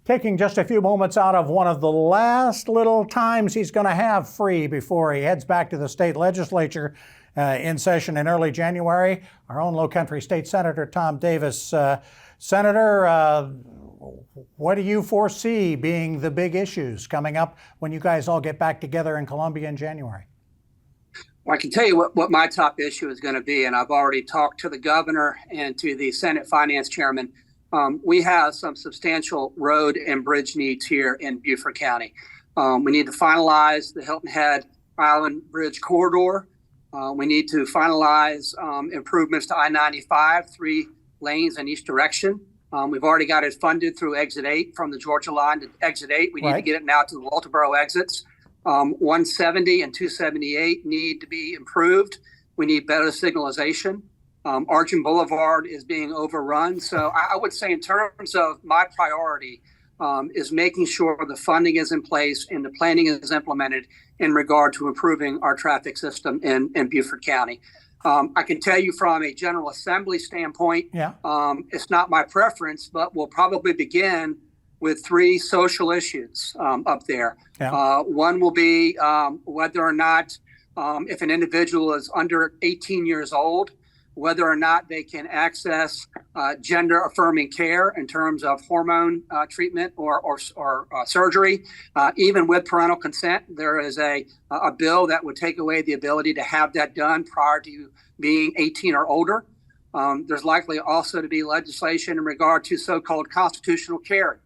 taking just a few moments out of one of the last little times he's going to have free before he heads back to the state legislature in session in early January. Our own Lowcountry State Senator Tom Davis. Senator, what do you foresee being the big issues coming up when you guys all get back together in Columbia in January? Well, I can tell you what my top issue is going to be, and I've already talked to the governor and to the Senate Finance Chairman. We have some substantial road and bridge needs here in Beaufort County. We need to finalize the Hilton Head Island Bridge corridor. We need to finalize improvements to I-95, 3 lanes in each direction. We've already got it funded through Exit 8 from the Georgia line to Exit 8. We need to get it now to the Walterboro exits. 170 and 278 need to be improved. We need better signalization. Argent Boulevard is being overrun. So I would say in terms of my priority is making sure the funding is in place and the planning is implemented in regard to improving our traffic system in Beaufort County. I can tell you from a General Assembly standpoint, it's not my preference, but we'll probably begin with 3 social issues up there. One will be whether or not, if an individual is under 18 years old, whether or not they can access gender-affirming care in terms of hormone treatment or surgery, even with parental consent. There is a bill that would take away the ability to have that done prior to being 18 or older. There's likely also to be legislation in regard to so-called constitutional carry,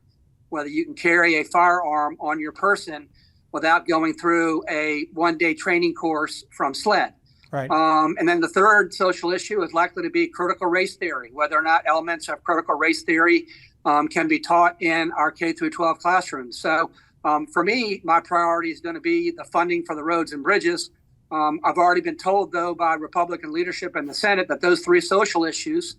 whether you can carry a firearm on your person without going through a 1-day training course from SLED. Right. And then the third social issue is likely to be critical race theory, whether or not elements of critical race theory can be taught in our K through 12 classrooms. So for me, my priority is going to be the funding for the roads and bridges. I've already been told, though, by Republican leadership in the Senate that those 3 social issues,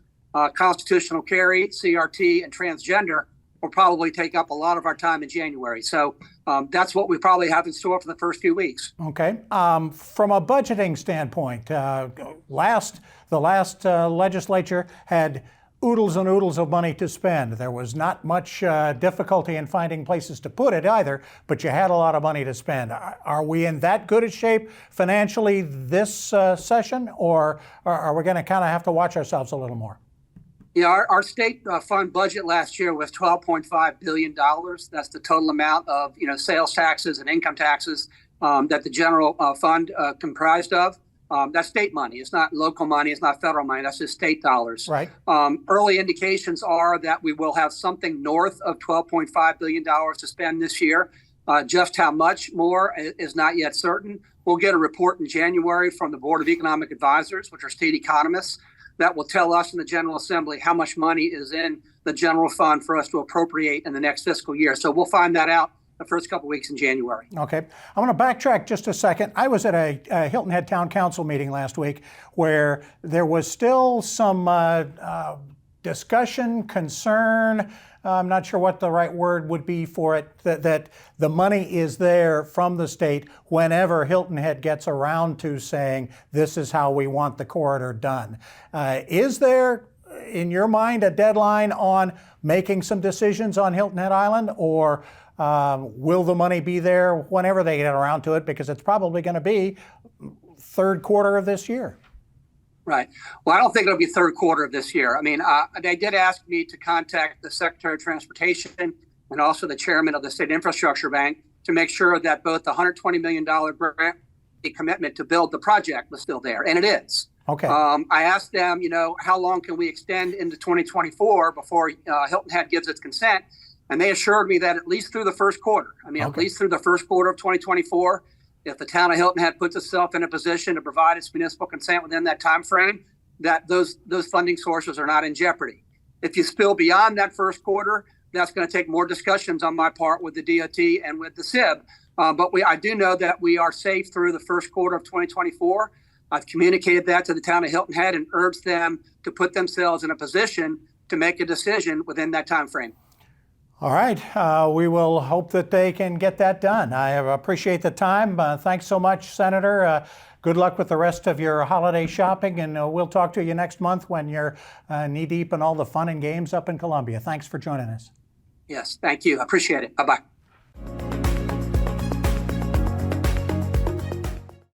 constitutional carry, CRT, and transgender, will probably take up a lot of our time in January. So that's what we probably have in store for the first few weeks. Okay. From a budgeting standpoint, the last legislature had oodles and oodles of money to spend. There was not much difficulty in finding places to put it either, but you had a lot of money to spend. Are we in that good a shape financially this session, or are we going to kind of have to watch ourselves a little more? Yeah, our state fund budget last year was $12.5 billion. That's the total amount of sales taxes and income taxes that the general fund comprised of. That's state money. It's not local money. It's not federal money. That's just state dollars. Right. Early indications are that we will have something north of $12.5 billion to spend this year. Just how much more is not yet certain. We'll get a report in January from the Board of Economic Advisors, which are state economists, that will tell us in the General Assembly how much money is in the general fund for us to appropriate in the next fiscal year. So we'll find that out the first couple of weeks in January. Okay. I want to backtrack just a second. I was at a Hilton Head Town Council meeting last week where there was still some discussion, concern, I'm not sure what the right word would be for it, that the money is there from the state whenever Hilton Head gets around to saying, this is how we want the corridor done. Is there, in your mind, a deadline on making some decisions on Hilton Head Island, or will the money be there whenever they get around to it? Because it's probably going to be third quarter of this year. Right. Well, I don't think it'll be third quarter of this year. I mean, they did ask me to contact the Secretary of Transportation and also the chairman of the State Infrastructure Bank to make sure that both the $120 million grant, the commitment to build the project was still there. And it is. Okay. I asked them, how long can we extend into 2024 before Hilton Head gives its consent? And they assured me that at least through the first quarter. At least through the first quarter of 2024. If the town of Hilton Head puts itself in a position to provide its municipal consent within that time frame, that those funding sources are not in jeopardy. If you spill beyond that first quarter, that's going to take more discussions on my part with the DOT and with the SIB. But I do know that we are safe through the first quarter of 2024. I've communicated that to the town of Hilton Head and urged them to put themselves in a position to make a decision within that time frame. All right. We will hope that they can get that done. I appreciate the time. Thanks so much, Senator. Good luck with the rest of your holiday shopping, and we'll talk to you next month when you're knee-deep in all the fun and games up in Columbia. Thanks for joining us. Yes, thank you. I appreciate it. Bye-bye.